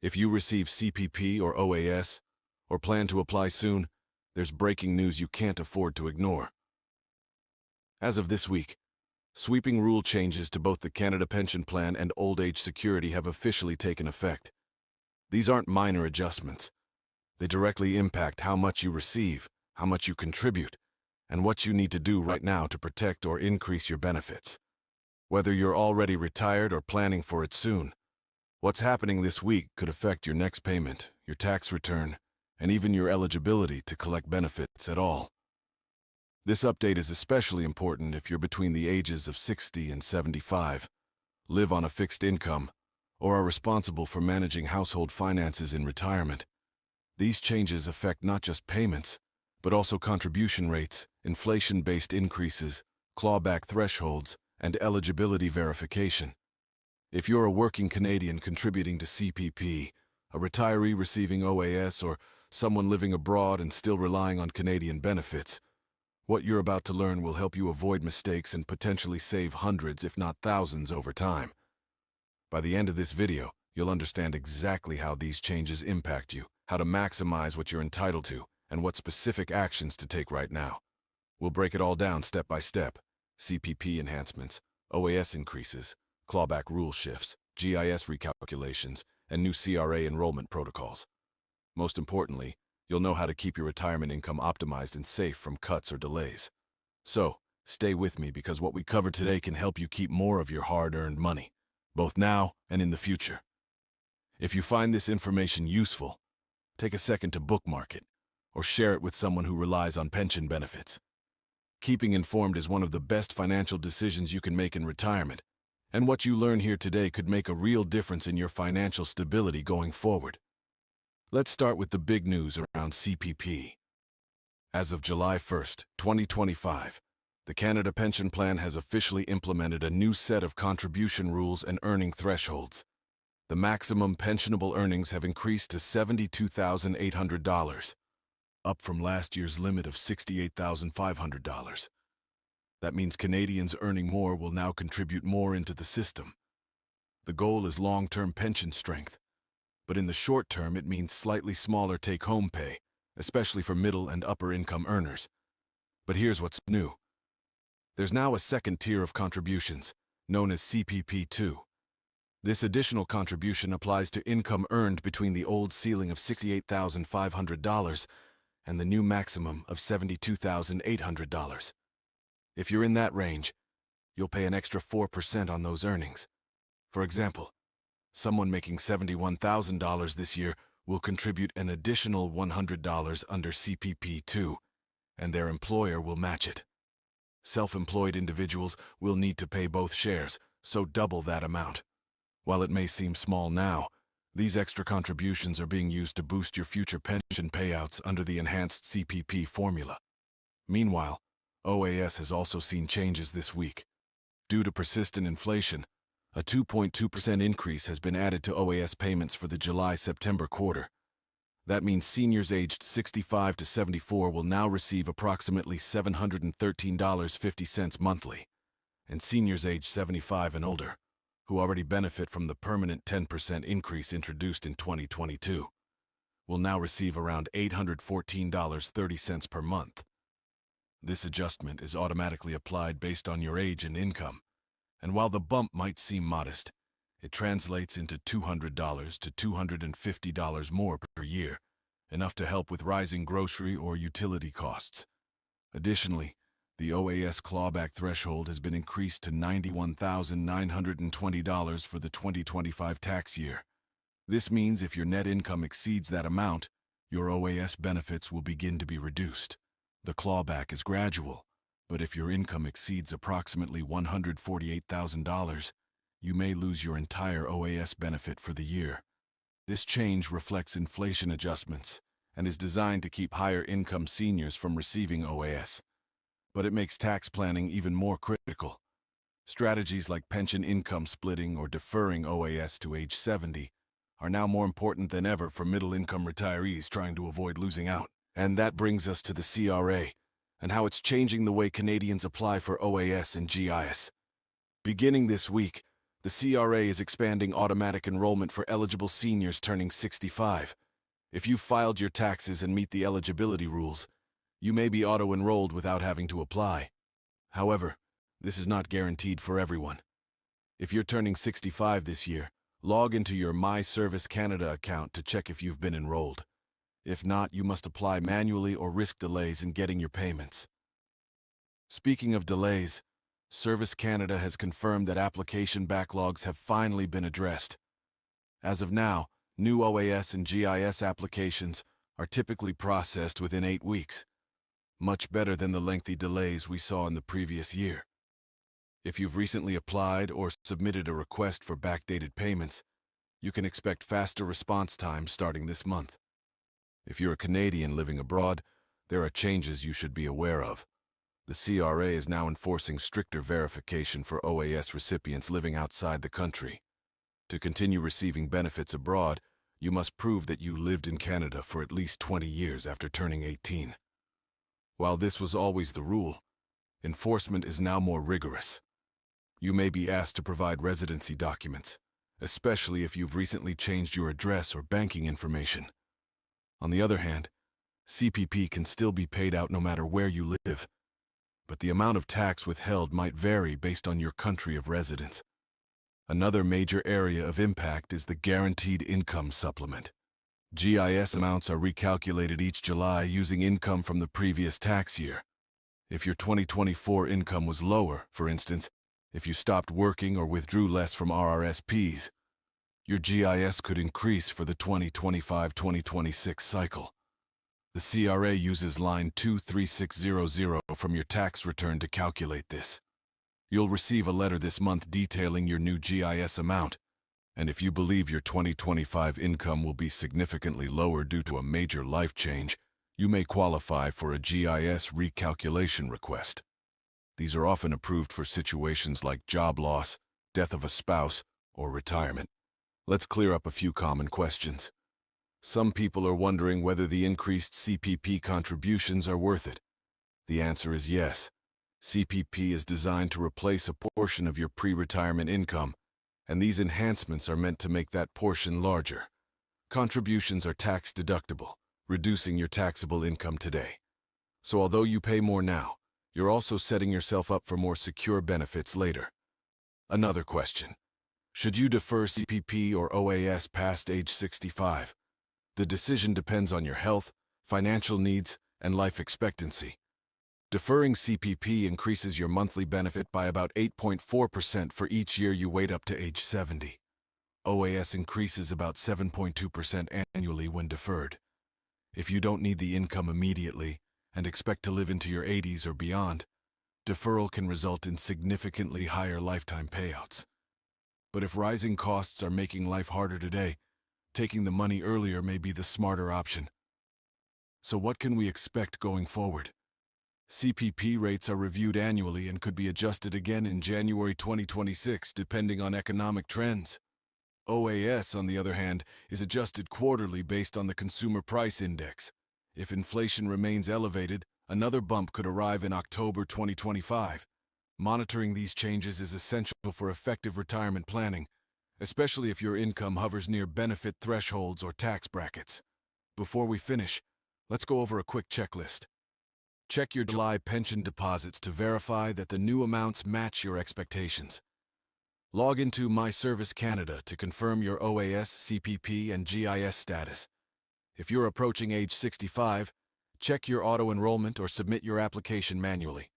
If you receive CPP or OAS, or plan to apply soon, there's breaking news you can't afford to ignore. As of this week, sweeping rule changes to both the Canada Pension Plan and Old Age Security have officially taken effect. These aren't minor adjustments. They directly impact how much you receive, how much you contribute, and what you need to do right now to protect or increase your benefits. Whether you're already retired or planning for it soon, what's happening this week could affect your next payment, your tax return, and even your eligibility to collect benefits at all. This update is especially important if you're between the ages of 60 and 75, live on a fixed income, or are responsible for managing household finances in retirement. These changes affect not just payments, but also contribution rates, inflation-based increases, clawback thresholds, and eligibility verification. If you're a working Canadian contributing to CPP, a retiree receiving OAS, or someone living abroad and still relying on Canadian benefits, what you're about to learn will help you avoid mistakes and potentially save hundreds, if not thousands, over time. By the end of this video, you'll understand exactly how these changes impact you, how to maximize what you're entitled to, and what specific actions to take right now. We'll break it all down step by step: CPP enhancements, OAS increases, clawback rule shifts, GIS recalculations, and new CRA enrollment protocols. Most importantly, you'll know how to keep your retirement income optimized and safe from cuts or delays. So, stay with me, because what we cover today can help you keep more of your hard-earned money, both now and in the future. If you find this information useful, take a second to bookmark it, or share it with someone who relies on pension benefits. Keeping informed is one of the best financial decisions you can make in retirement, and what you learn here today could make a real difference in your financial stability going forward. Let's start with the big news around CPP. As of July 1st, 2025, the Canada Pension Plan has officially implemented a new set of contribution rules and earning thresholds. The maximum pensionable earnings have increased to $72,800, up from last year's limit of $68,500. That means Canadians earning more will now contribute more into the system. The goal is long-term pension strength, but in the short term it means slightly smaller take-home pay, especially for middle and upper-income earners. But here's what's new. There's now a second tier of contributions, known as CPP2. This additional contribution applies to income earned between the old ceiling of $68,500 and the new maximum of $72,800. If you're in that range, you'll pay an extra 4% on those earnings. For example, someone making $71,000 this year will contribute an additional $100 under CPP2, and their employer will match it. Self-employed individuals will need to pay both shares, so double that amount. While it may seem small now, these extra contributions are being used to boost your future pension payouts under the enhanced CPP formula. Meanwhile, OAS has also seen changes this week. Due to persistent inflation, a 2.2% increase has been added to OAS payments for the July-September quarter. That means seniors aged 65 to 74 will now receive approximately $713.50 monthly, and seniors aged 75 and older, who already benefit from the permanent 10% increase introduced in 2022, will now receive around $814.30 per month. This adjustment is automatically applied based on your age and income, and while the bump might seem modest, it translates into $200 to $250 more per year, enough to help with rising grocery or utility costs. Additionally, the OAS clawback threshold has been increased to $91,920 for the 2025 tax year. This means if your net income exceeds that amount, your OAS benefits will begin to be reduced. The clawback is gradual, but if your income exceeds approximately $148,000, you may lose your entire OAS benefit for the year. This change reflects inflation adjustments and is designed to keep higher-income seniors from receiving OAS. But it makes tax planning even more critical. Strategies like pension income splitting or deferring OAS to age 70 are now more important than ever for middle-income retirees trying to avoid losing out. And that brings us to the CRA and how it's changing the way Canadians apply for OAS and GIS. Beginning this week, The CRA is expanding automatic enrollment for eligible seniors turning 65. If you've filed your taxes and meet the eligibility rules, you may be auto-enrolled without having to apply. However, this is not guaranteed for everyone. If you're turning 65 this year, log into your My Service Canada account to check if you've been enrolled. If not, you must apply manually or risk delays in getting your payments. Speaking of delays, Service Canada has confirmed that application backlogs have finally been addressed. As of now, new OAS and GIS applications are typically processed within 8 weeks, much better than the lengthy delays we saw in the previous year. If you've recently applied or submitted a request for backdated payments, you can expect faster response times starting this month. If you're a Canadian living abroad, there are changes you should be aware of. The CRA is now enforcing stricter verification for OAS recipients living outside the country. To continue receiving benefits abroad, you must prove that you lived in Canada for at least 20 years after turning 18. While this was always the rule, enforcement is now more rigorous. You may be asked to provide residency documents, especially if you've recently changed your address or banking information. On the other hand, CPP can still be paid out no matter where you live, but the amount of tax withheld might vary based on your country of residence. Another major area of impact is the Guaranteed Income Supplement. GIS amounts are recalculated each July using income from the previous tax year. If your 2024 income was lower, for instance, if you stopped working or withdrew less from RRSPs, your GIS could increase for the 2025-2026 cycle. The CRA uses line 23600 from your tax return to calculate this. You'll receive a letter this month detailing your new GIS amount, and if you believe your 2025 income will be significantly lower due to a major life change, you may qualify for a GIS recalculation request. These are often approved for situations like job loss, death of a spouse, or retirement. Let's clear up a few common questions. Some people are wondering whether the increased CPP contributions are worth it. The answer is yes. CPP is designed to replace a portion of your pre-retirement income, and these enhancements are meant to make that portion larger. Contributions are tax-deductible, reducing your taxable income today. So although you pay more now, you're also setting yourself up for more secure benefits later. Another question: should you defer CPP or OAS past age 65? The decision depends on your health, financial needs, and life expectancy. Deferring CPP increases your monthly benefit by about 8.4% for each year you wait up to age 70. OAS increases about 7.2% annually when deferred. If you don't need the income immediately and expect to live into your 80s or beyond, deferral can result in significantly higher lifetime payouts. But if rising costs are making life harder today, taking the money earlier may be the smarter option. So what can we expect going forward? CPP rates are reviewed annually and could be adjusted again in January 2026 depending on economic trends. OAS, on the other hand, is adjusted quarterly based on the Consumer Price Index. If inflation remains elevated, another bump could arrive in October 2025. Monitoring these changes is essential for effective retirement planning, especially if your income hovers near benefit thresholds or tax brackets. Before we finish, let's go over a quick checklist. Check your July pension deposits to verify that the new amounts match your expectations. Log into My Service Canada to confirm your OAS, CPP, and GIS status. If you're approaching age 65, check your auto-enrollment or submit your application manually.